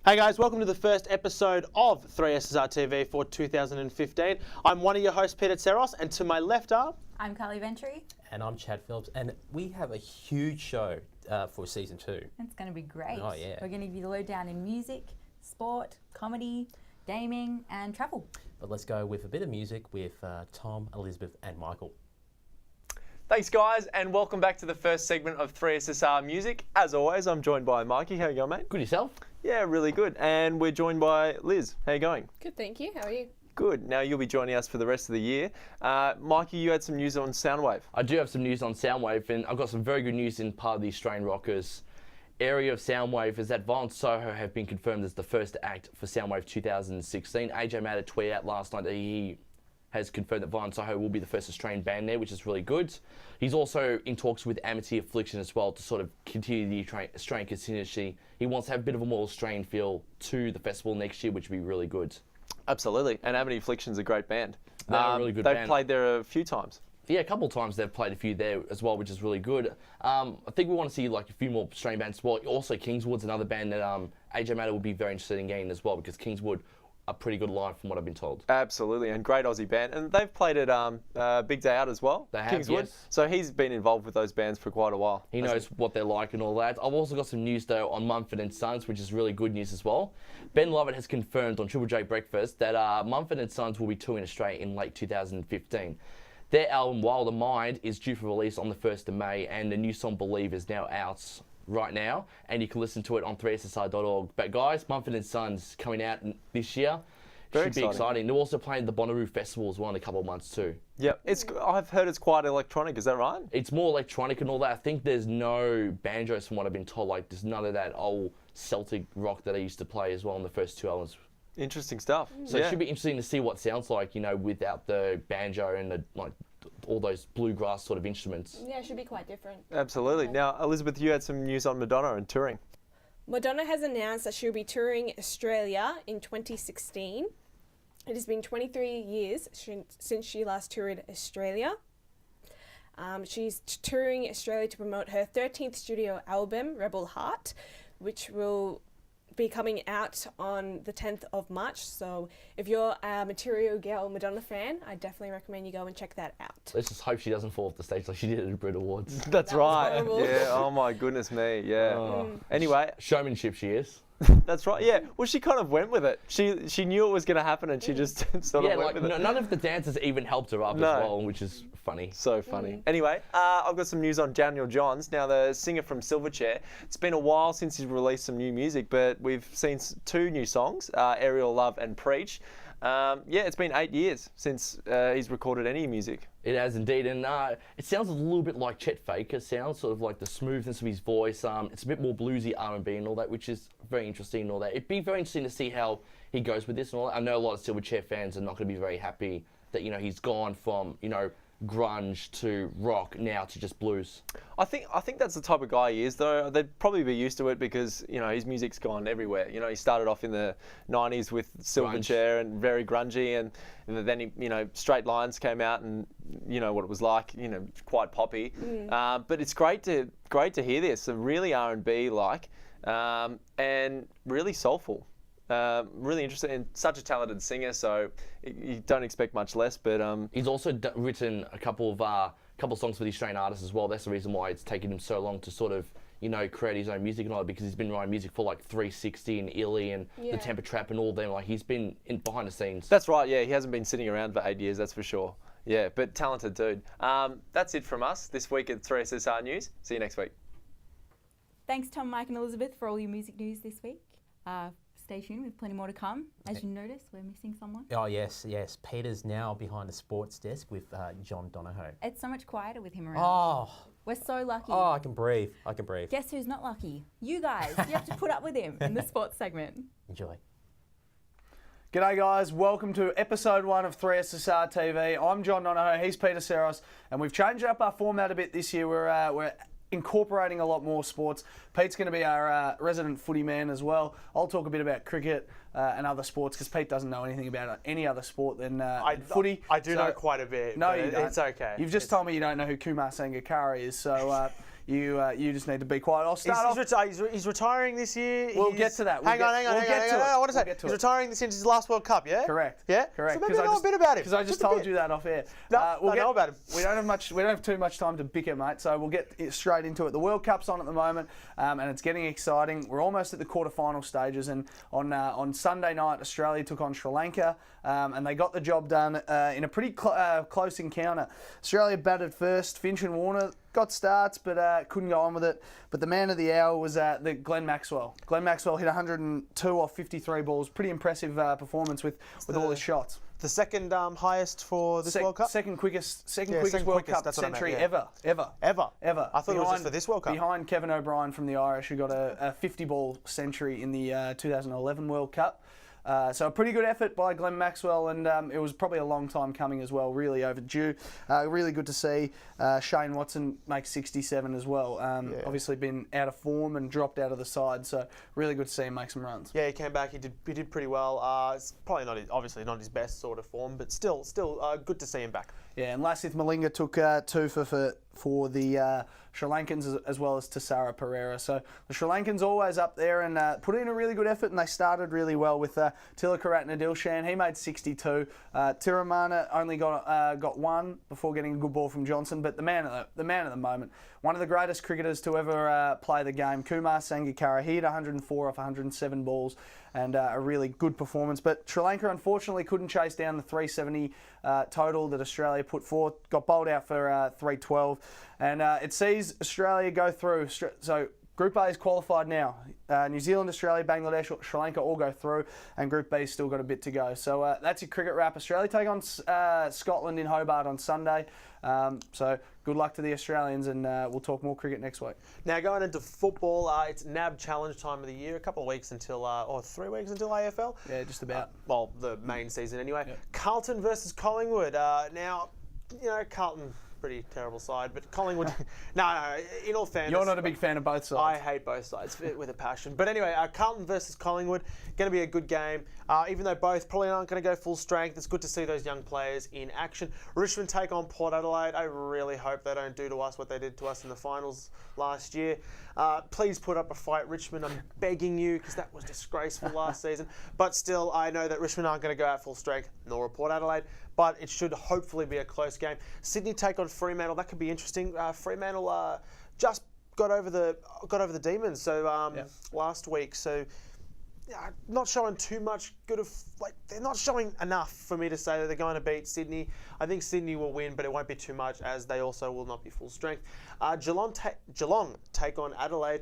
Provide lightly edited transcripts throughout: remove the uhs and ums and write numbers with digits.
Hey guys, welcome to the first episode of 3SSRTV for 2015. I'm one of your hosts, Peter Tseros, and to my left are... I'm Carly Ventry. And I'm Chad Phillips, and we have a huge show for season 2. It's going to be great. Oh, yeah. We're going to give you the lowdown in music, sport, comedy, gaming, and travel. But let's go with a bit of music with Tom, Elizabeth, and Michael. Thanks guys, and welcome back to the first segment of 3SSR Music. As always, I'm joined by Mikey. How you going, mate? Good yourself? Yeah, really good. And we're joined by Liz. How you going? Good, thank you. How are you? Good. Now you'll be joining us for the rest of the year. Mikey, you had some news on Soundwave. I do have some news on Soundwave, and I've got some very good news in part of the Australian Rockers area of Soundwave is that Violent Soho have been confirmed as the first act for Soundwave 2016. AJ Matter tweeted out last night that he has confirmed that Violent Soho will be the first Australian band there, which is really good. He's also in talks with Amity Affliction as well to sort of continue the Australian consistency. He wants to have a bit of a more Australian feel to the festival next year, which would be really good. Absolutely, and Amity Affliction's a great band. They're a really good band. They've played there a few times. Yeah, a couple of times they've played a few there as well, which is really good. I think we want to see like a few more Australian bands as well. Also, Kingswood's another band that AJ Matter would be very interested in getting as well, because Kingswood are pretty good live from what I've been told. Absolutely, and great Aussie band. And they've played at Big Day Out as well, they have, Kingswood. Yes. So he's been involved with those bands for quite a while. He knows what they're like and all that. I've also got some news though on Mumford & Sons, which is really good news as well. Ben Lovett has confirmed on Triple J Breakfast that Mumford & Sons will be touring Australia in late 2015. Their album Wilder Mind is due for release on the 1st of May, and the new song Believe is now out right now, and you can listen to it on 3ssr.org. But guys, Mumford & Sons coming out this year. Should be exciting. They're also playing the Bonnaroo Festival as well in a couple of months too. Yep, I've heard it's quite electronic, is that right? It's more electronic and all that. I think there's no banjos from what I've been told. Like, there's none of that old Celtic rock that I used to play as well in the first 2 albums. Interesting stuff. So it should be interesting to see what it sounds like, you know, without the banjo and the all those bluegrass sort of instruments. Yeah, it should be quite different. Absolutely. Yeah. Now, Elizabeth, you had some news on Madonna and touring. Madonna has announced that she'll be touring Australia in 2016. It has been 23 years since she last toured Australia. She's touring Australia to promote her 13th studio album, Rebel Heart, which will be coming out on the 10th of March. So if you're a Material Girl Madonna fan, I definitely recommend you go and check that out. Let's just hope she doesn't fall off the stage like she did at the Brit Awards. That's right. Yeah, oh my goodness me, yeah. Anyway. Showmanship she is. That's right, yeah. Well, she kind of went with it. She knew it was going to happen and she just sort of went with it. None of the dancers even helped her up as well, which is funny. So funny. Anyway, I've got some news on Daniel Johns. Now, the singer from Silverchair. It's been a while since he's released some new music, but we've seen 2 new songs, Aerial Love and Preach. Yeah, it's been 8 years since he's recorded any music. It has indeed, and it sounds a little bit like Chet Faker sounds, sort of like the smoothness of his voice. It's a bit more bluesy R&B and all that, which is very interesting and all that. It'd be very interesting to see how he goes with this and all that. I know a lot of Silverchair fans are not going to be very happy that, you know, he's gone from, you know, grunge to rock now to just blues. I think that's the type of guy he is, though. They'd probably be used to it because, you know, his music's gone everywhere. You know, he started off in the 90s with Silverchair and very grungy, and then he, you know, Straight Lines came out and you know what it was like, you know, quite poppy. But it's great to hear this, really R&B like, and really soulful. Really interesting, and such a talented singer, so you don't expect much less. But he's also written a couple of songs for the Australian artists as well. That's the reason why it's taken him so long to sort of, you know, create his own music and all that, because he's been writing music for like 360 and Illy and the Temper Trap and all them. Like, he's been behind the scenes. That's right. Yeah, he hasn't been sitting around for 8 years. That's for sure. Yeah, but talented dude. That's it from us this week at 3SSR News. See you next week. Thanks, Tom, Mike, and Elizabeth, for all your music news this week. Stay tuned, with plenty more to come. As you notice, we're missing someone. Oh, yes. Peter's now behind the sports desk with John Donahoe. It's so much quieter with him around. Oh. We're so lucky. Oh, I can breathe. Guess who's not lucky? You guys. You have to put up with him in the sports segment. Enjoy. G'day guys, welcome to episode 1 of 3SSRTV. I'm John Donohoe, he's Peter Seros, and we've changed up our format a bit this year. We're incorporating a lot more sports. Pete's going to be our resident footy man as well. I'll talk a bit about cricket and other sports because Pete doesn't know anything about any other sport than footy. I do know quite a bit. No, but you don't. It's okay. You've just told me you don't know who Kumar Sangakkara is, so you just need to be quiet. I'll start off. He's retiring this year. We'll get to that. Hang on. I want to say, he's retiring since his last World Cup, yeah? Correct. Yeah? Correct. So maybe know a bit about him. Because I just told you that off air. No, I know about him. We don't have too much time to bicker, mate. So we'll get straight into it. The World Cup's on at the moment, and it's getting exciting. We're almost at the quarterfinal stages, and on Sunday night, Australia took on Sri Lanka, and they got the job done in a pretty close encounter. Australia batted first. Finch and Warner got starts, but couldn't go on with it. But the man of the hour was the Glenn Maxwell. Glenn Maxwell hit 102 off 53 balls. Pretty impressive performance with all his shots. The second highest for this World Cup? Second quickest World Cup century ever. Ever? I thought it was just for this World Cup. Behind Kevin O'Brien from the Irish, who got a 50-ball century in the 2011 World Cup. So a pretty good effort by Glenn Maxwell, and it was probably a long time coming as well, really overdue. Really good to see Shane Watson make 67 as well. Obviously been out of form and dropped out of the side, so really good to see him make some runs. Yeah, he came back. He did pretty well. It's probably obviously not his best sort of form, but still good to see him back. Yeah, and Lasith Malinga took 2 for the Sri Lankans as well as Tassara Pereira. So the Sri Lankans always up there and put in a really good effort, and they started really well with Tilakaratne Dilshan. He made 62. Tiramana only got 1 before getting a good ball from Johnson, but the man of the moment, one of the greatest cricketers to ever play the game, Kumar Sangakkara. He hit 104 off 107 balls, and a really good performance. But Sri Lanka unfortunately couldn't chase down the 370 total that Australia put forth. Got bowled out for 312, and it sees Australia go through. So Group A is qualified now. New Zealand, Australia, Bangladesh, Sri Lanka all go through, and Group B's still got a bit to go. So that's your cricket wrap. Australia take on Scotland in Hobart on Sunday. So good luck to the Australians, and we'll talk more cricket next week. Now going into football, it's NAB Challenge time of the year. A couple of weeks until, or 3 weeks until AFL. Yeah, just about. Well, the main season anyway. Yep. Carlton versus Collingwood. Now, Carlton, pretty terrible side, but Collingwood. no, in all fairness, you're not a big fan of both sides. I hate both sides with a passion. But anyway, Carlton versus Collingwood, going to be a good game. Even though both probably aren't going to go full strength, it's good to see those young players in action. Richmond take on Port Adelaide. I really hope they don't do to us what they did to us in the finals last year. Please put up a fight, Richmond. I'm begging you, because that was disgraceful last season. But still, I know that Richmond aren't going to go out full strength, nor Port Adelaide. But it should hopefully be a close game. Sydney take on Fremantle. That could be interesting. Fremantle just got over the Demons last week. So not showing too much good of, they're not showing enough for me to say that they're going to beat Sydney. I think Sydney will win, but it won't be too much, as they also will not be full strength. Geelong take on Adelaide.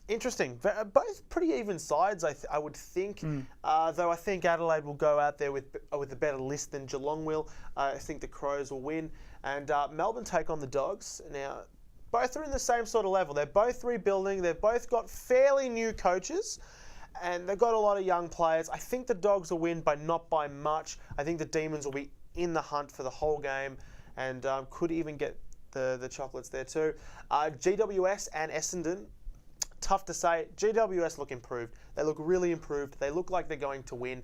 Interesting. Both pretty even sides, I would think. Though I think Adelaide will go out there with a better list than Geelong will. I think the Crows will win. And Melbourne take on the Dogs. Now, both are in the same sort of level. They're both rebuilding. They've both got fairly new coaches, and they've got a lot of young players. I think the Dogs will win, but not by much. I think the Demons will be in the hunt for the whole game, and could even get the chocolates there too. GWS and Essendon. Tough to say. GWS look improved. They look really improved. They look like they're going to win.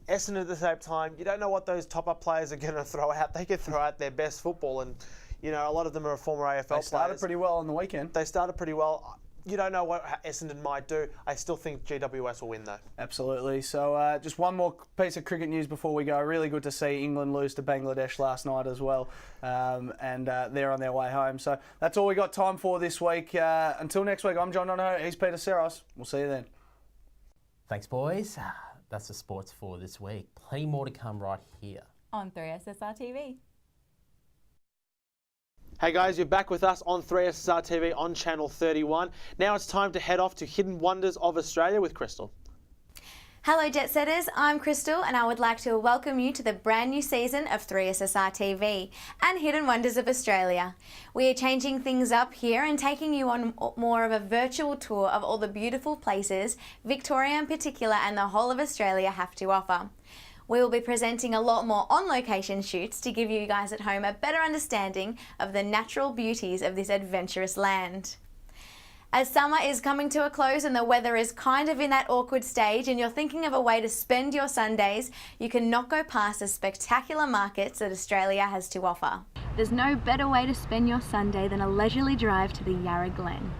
Essendon at the same time, you don't know what those top-up players are going to throw out. They could throw out their best football, and a lot of them are former AFL players. They started pretty well on the weekend. They started pretty well. You don't know what Essendon might do. I still think GWS will win, though. Absolutely. So just one more piece of cricket news before we go. Really good to see England lose to Bangladesh last night as well. And they're on their way home. So that's all we got time for this week. Until next week, I'm John Donohoe. He's Peter Seros. We'll see you then. Thanks, boys. That's the sports for this week. Plenty more to come right here on 3SSRTV. Hey guys, you're back with us on 3SSRTV on Channel 31. Now it's time to head off to Hidden Wonders of Australia with Crystal. Hello Jet Setters, I'm Crystal and I would like to welcome you to the brand new season of 3SSRTV and Hidden Wonders of Australia. We are changing things up here and taking you on more of a virtual tour of all the beautiful places Victoria in particular and the whole of Australia have to offer. We will be presenting a lot more on-location shoots to give you guys at home a better understanding of the natural beauties of this adventurous land. As summer is coming to a close and the weather is kind of in that awkward stage and you're thinking of a way to spend your Sundays, you can not go past the spectacular markets that Australia has to offer. There's no better way to spend your Sunday than a leisurely drive to the Yarra Glen.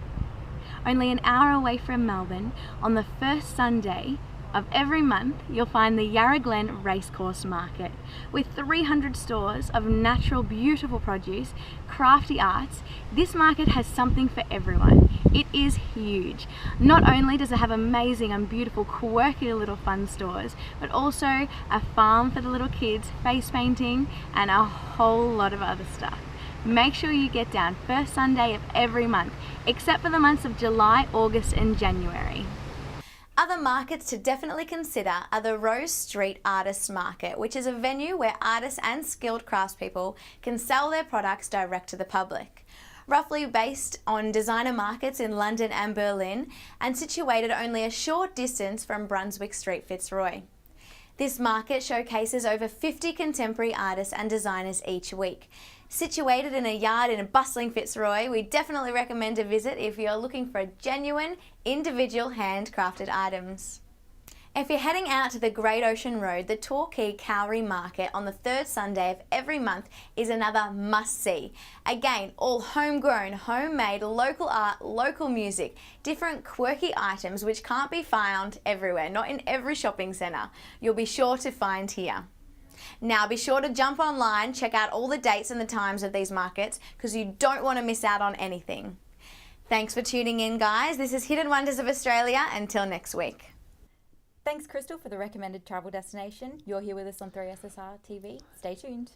Only an hour away from Melbourne, on the first Sunday of every month, you'll find the Yarra Glen Racecourse Market with 300 stores of natural, beautiful produce, crafty arts. This market has something for everyone. It is huge. Not only does it have amazing and beautiful, quirky little fun stores, but also a farm for the little kids, face painting, and a whole lot of other stuff. Make sure you get down first Sunday of every month, except for the months of July, August, and January. Other markets to definitely consider are the Rose Street Artists Market, which is a venue where artists and skilled craftspeople can sell their products direct to the public. Roughly based on designer markets in London and Berlin, and situated only a short distance from Brunswick Street, Fitzroy. This market showcases over 50 contemporary artists and designers each week. Situated in a yard in a bustling Fitzroy, we definitely recommend a visit if you're looking for genuine, individual handcrafted items. If you're heading out to the Great Ocean Road, the Torquay Cowrie Market on the third Sunday of every month is another must-see. Again, all homegrown, homemade, local art, local music, different quirky items which can't be found everywhere, not in every shopping centre. You'll be sure to find here. Now be sure to jump online, check out all the dates and the times of these markets because you don't want to miss out on anything. Thanks for tuning in, guys. This is Hidden Wonders of Australia. Until next week. Thanks, Crystal, for the recommended travel destination. You're here with us on 3SSR TV. Stay tuned.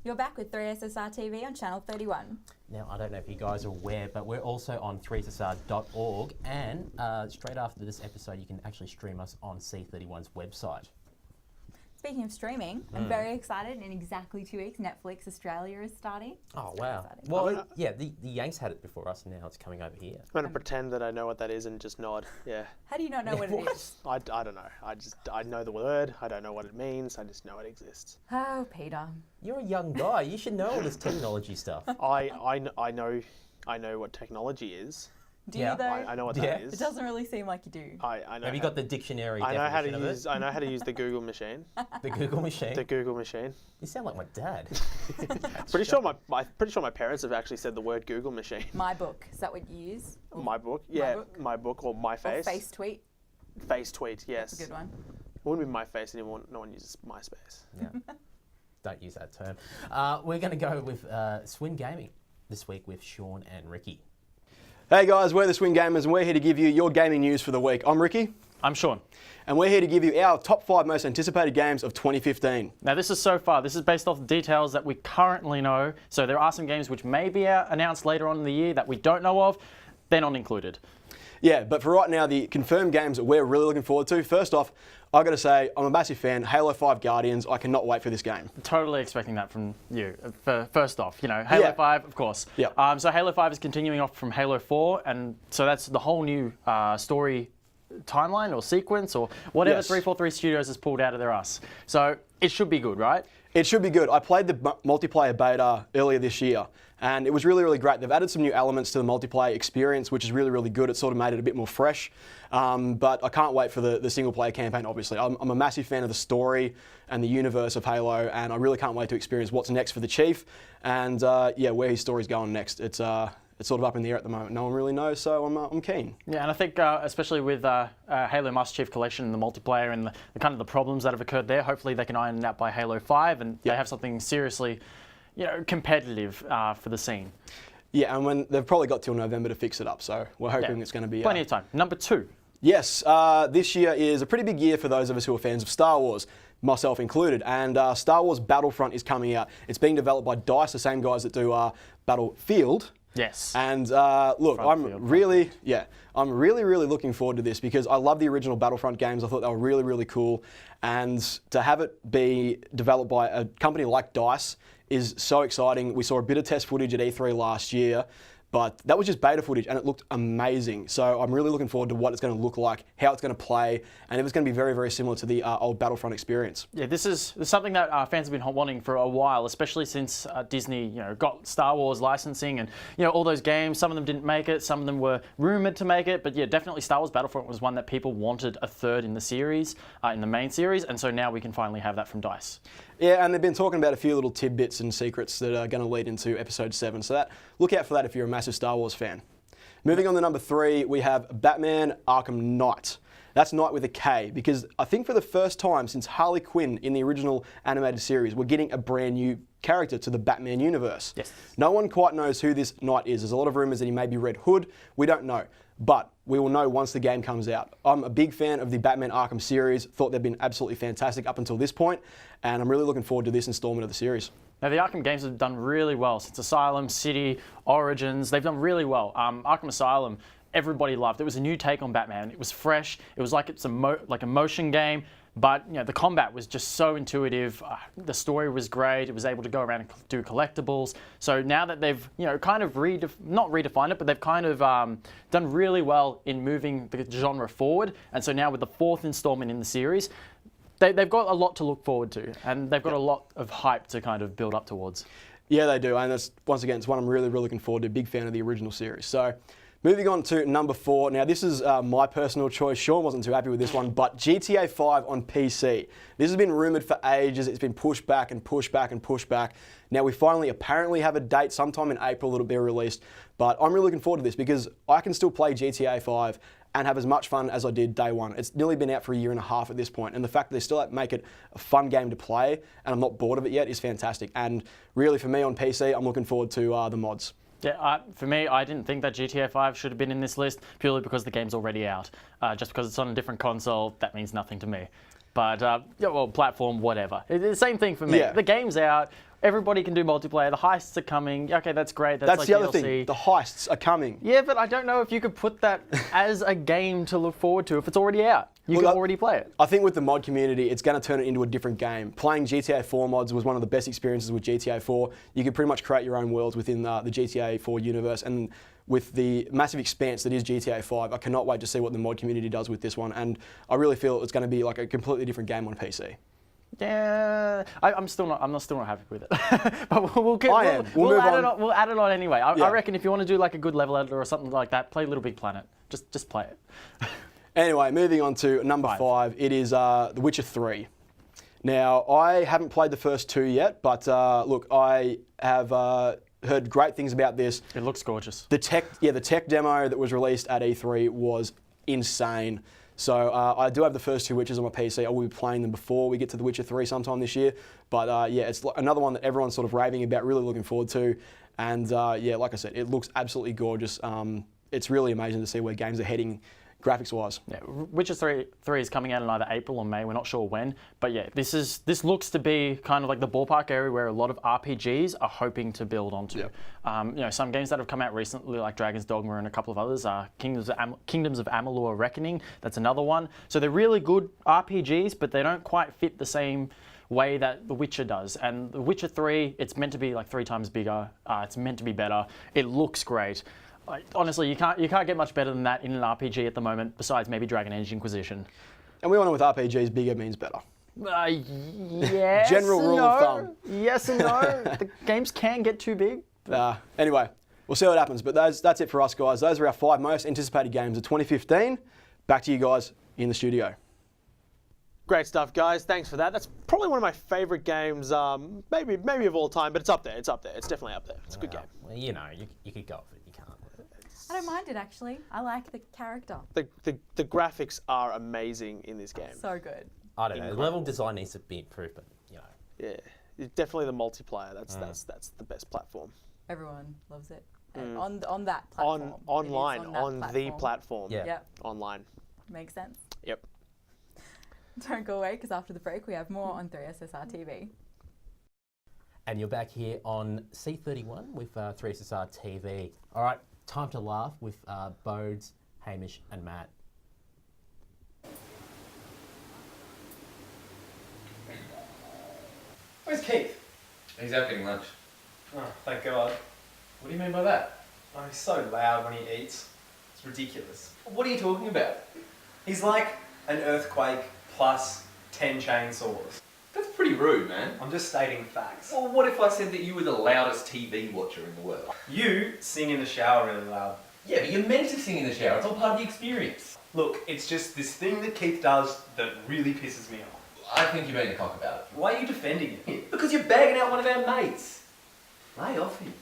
You're back with 3SSR TV on Channel 31. Now, I don't know if you guys are aware, but we're also on 3ssr.org, and straight after this episode, you can actually stream us on C31's website. Speaking of streaming, I'm very excited. In exactly 2 weeks, Netflix Australia is starting. Oh, wow. Well, yeah, the Yanks had it before us, and now it's coming over here. I'm going to pretend that I know what that is and just nod. Yeah. How do you not know what it is? I don't know. I know the word. I don't know what it means. I just know it exists. Oh, Peter. You're a young guy. You should know all this technology stuff. I know what technology is. Do you though? I know what that is. It doesn't really seem like you do. I know. Have you got the dictionary? I know how to definition of use. I know how to use the Google machine. The Google machine. The Google machine. You sound like my dad. Pretty sure my parents have actually said the word Google machine. My book. Is that what you use? My book. Yeah, my book or my face. Or face tweet. Face tweet. Yes. That's a good one. It wouldn't be my face anymore. No one uses MySpace. Yeah. Don't use that term. We're going to go with Swing Gaming this week with Sean and Ricky. Hey guys, we're the Swing Gamers and we're here to give you your gaming news for the week. I'm Ricky. I'm Sean. And we're here to give you our top 5 most anticipated games of 2015. Now this is based off the details that we currently know. So there are some games which may be announced later on in the year that we don't know of. They're not included. Yeah, but for right now, the confirmed games that we're really looking forward to. First off, I've got to say, I'm a massive fan. Halo 5 Guardians, I cannot wait for this game. Totally expecting that from you. First off, Halo 5, of course. Yeah. So Halo 5 is continuing off from Halo 4, and so that's the whole new story timeline or sequence or whatever Yes. 343 Studios has pulled out of their ass. So it should be good, right? It should be good. I played the multiplayer beta earlier this year, and it was really, really great. They've added some new elements to the multiplayer experience, which is really, really good. It sort of made it a bit more fresh. But I can't wait for the single-player campaign, obviously. I'm a massive fan of the story and the universe of Halo, and I really can't wait to experience what's next for the Chief, and where his story's going next. It's sort of up in the air at the moment. No one really knows, so I'm keen. Yeah, and I think especially with Halo Master Chief Collection and the multiplayer and the kind of the problems that have occurred there, hopefully they can iron it out by Halo 5 and they have something seriously, competitive for the scene. Yeah, and they've probably got till November to fix it up, so we're hoping it's going to be... Plenty of time. Number 2. Yes, this year is a pretty big year for those of us who are fans of Star Wars, myself included, and Star Wars Battlefront is coming out. It's being developed by DICE, the same guys that do Battlefield. Yes. And look, I'm really looking forward to this because I love the original Battlefront games. I thought they were really, really cool. And to have it be developed by a company like DICE is so exciting. We saw a bit of test footage at E3 last year, but that was just beta footage and it looked amazing. So I'm really looking forward to what it's going to look like, how it's going to play, and if it's going to be very, very similar to the old Battlefront experience. Yeah, this is something that fans have been wanting for a while, especially since Disney, got Star Wars licensing and all those games. Some of them didn't make it, some of them were rumored to make it, but yeah, definitely Star Wars Battlefront was one that people wanted a third in the series, in the main series, and so now we can finally have that from DICE. Yeah, and they've been talking about a few little tidbits and secrets that are going to lead into Episode 7. So look out for that if you're a massive Star Wars fan. Moving on to number 3, we have Batman Arkham Knight. That's Knight with a K, because I think for the first time since Harley Quinn in the original animated series, we're getting a brand new character to the Batman universe. Yes. No one quite knows who this Knight is. There's a lot of rumours that he may be Red Hood. We don't know. But we will know once the game comes out. I'm a big fan of the Batman Arkham series. Thought they've been absolutely fantastic up until this point, and I'm really looking forward to this installment of the series. Now, the Arkham games have done really well since Asylum, City, Origins. They've done really well. Arkham Asylum, everybody loved. It was a new take on Batman. It was fresh. It was like it's a motion game. But the combat was just so intuitive. The story was great. It was able to go around and do collectibles. So now that they've kind of not redefined it, but they've kind of done really well in moving the genre forward. And so now with the 4th installment in the series, they've got a lot to look forward to, and they've got a lot of hype to kind of build up towards. Yeah, they do, and that's once again it's one I'm really, really looking forward to. Big fan of the original series. So. Moving on to number 4. Now, this is my personal choice. Sean wasn't too happy with this one, but GTA 5 on PC. This has been rumoured for ages. It's been pushed back and pushed back and pushed back. Now, we finally apparently have a date. Sometime in April it'll be released. But I'm really looking forward to this because I can still play GTA 5 and have as much fun as I did day one. It's nearly been out for a year and a half at this point, and the fact that they still make it a fun game to play and I'm not bored of it yet is fantastic. And really, for me on PC, I'm looking forward to the mods. Yeah, for me, I didn't think that GTA 5 should have been in this list purely because the game's already out. Just because it's on a different console, that means nothing to me. But, platform, whatever. It's the same thing for me. Yeah. The game's out. Everybody can do multiplayer. The heists are coming. Okay, that's great. That's like the other DLC. thing. The heists are coming. Yeah, but I don't know if you could put that as a game to look forward to if it's already out. You can already play it. I think with the mod community, it's going to turn it into a different game. Playing GTA 4 mods was one of the best experiences with GTA 4. You could pretty much create your own worlds within the GTA 4 universe. And with the massive expanse that is GTA 5, I cannot wait to see what the mod community does with this one. And I really feel it's going to be like a completely different game on PC. Yeah, I'm still not happy with it. But we'll add it on anyway. I reckon if you want to do like a good level editor or something like that, play Little Big Planet. Just play it. Anyway, moving on to number 5. It is The Witcher 3. Now, I haven't played the first 2 yet, but look, I have heard great things about this. It looks gorgeous. The tech demo that was released at E3 was insane. So I do have the first 2 Witchers on my PC. I will be playing them before we get to The Witcher 3 sometime this year. But it's another one that everyone's sort of raving about, really looking forward to. And like I said, it looks absolutely gorgeous. It's really amazing to see where games are heading graphics-wise. Yeah, Witcher 3 is coming out in either April or May. We're not sure when, but yeah, this looks to be kind of like the ballpark area where a lot of RPGs are hoping to build onto. Yep. Some games that have come out recently, like Dragon's Dogma and a couple of others, are Kingdoms of Amalur: Reckoning. That's another one. So they're really good RPGs, but they don't quite fit the same way that The Witcher does. And The Witcher 3, it's meant to be like 3 times bigger. It's meant to be better. It looks great. Honestly, you can't get much better than that in an RPG at the moment, besides maybe Dragon Age Inquisition. And we all know with RPGs, bigger means better. Yes. General rule of thumb. Yes and no. The games can get too big. Anyway, we'll see what happens. But that's it for us, guys. Those are our 5 most anticipated games of 2015. Back to you guys in the studio. Great stuff, guys. Thanks for that. That's probably one of my favourite games, maybe of all time, but it's up there. It's definitely up there. It's a good game. Well, you could go with it. You can't. I don't mind it actually. I like the character. The graphics are amazing in this game. So good. I don't know. The level design needs to be improved, but Yeah, definitely the multiplayer. That's the best platform. Everyone loves it. And on that platform. Online, on the platform. Yeah. Yep. Online. Makes sense. Yep. Don't go away because after the break we have more on 3SSRTV. And you're back here on C31 with 3SSR TV. All right, time to laugh with Bodes, Hamish and Matt. Where's Keith? He's out getting lunch. Oh, thank God. What do you mean by that? Oh, he's so loud when he eats. It's ridiculous. What are you talking about? He's like an earthquake plus 10 chainsaws. That's pretty rude, man. I'm just stating facts. Well, what if I said that you were the loudest TV watcher in the world? You sing in the shower really loud. Yeah, but you're meant to sing in the shower. It's all part of the experience. Look, it's just this thing that Keith does that really pisses me off. I think you're being a cock about it. Why are you defending him? Because you're bagging out one of our mates. Lay off him.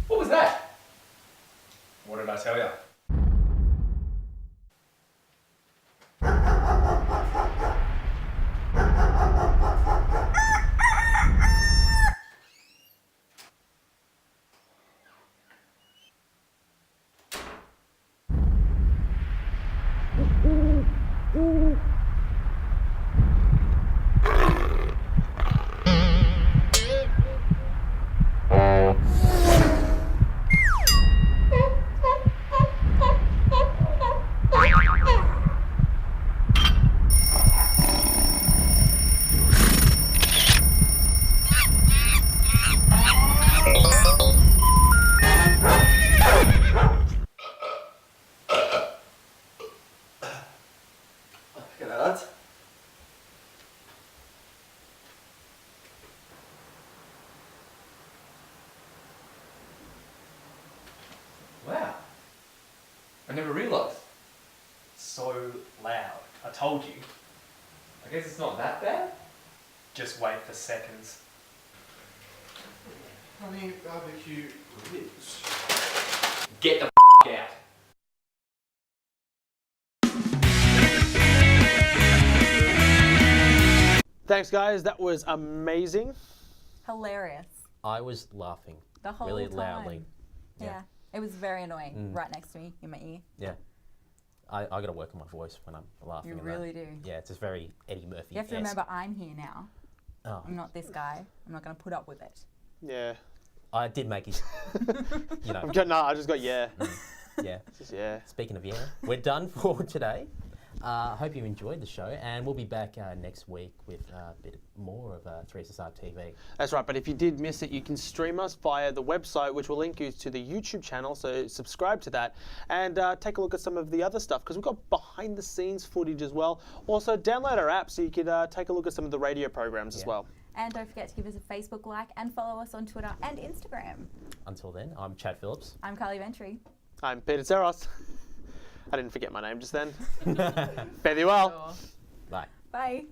What was that? What did I tell you? Wow. I never realised. So loud. I told you. I guess it's not that bad. Just wait for seconds. Honey barbecue ribs. Get the out. Thanks, guys. That was amazing. Hilarious. I was laughing The whole really time. loudly. Yeah. It was very annoying. Right next to me, in my ear. Yeah. I got to work on my voice when I'm laughing. You and really that. do. Yeah, it's just very Eddie Murphy. You have to remember, I'm here now. Oh. I'm not this guy. I'm not going to put up with it. Yeah. I did make it. You know. I just got yeah. Yeah. Just yeah. Speaking of yeah, we're done for today. Hope you enjoyed the show, and we'll be back next week with a bit more of 3SSR TV. That's right, but if you did miss it, you can stream us via the website, which will link you to the YouTube channel, so subscribe to that, and take a look at some of the other stuff, because we've got behind-the-scenes footage as well. Also, download our app so you could take a look at some of the radio programs as well. And don't forget to give us a Facebook like and follow us on Twitter and Instagram. Until then, I'm Chad Phillips. I'm Carly Ventry. I'm Peter Seros. I didn't forget my name just then. Fare thee well. Bye. Bye.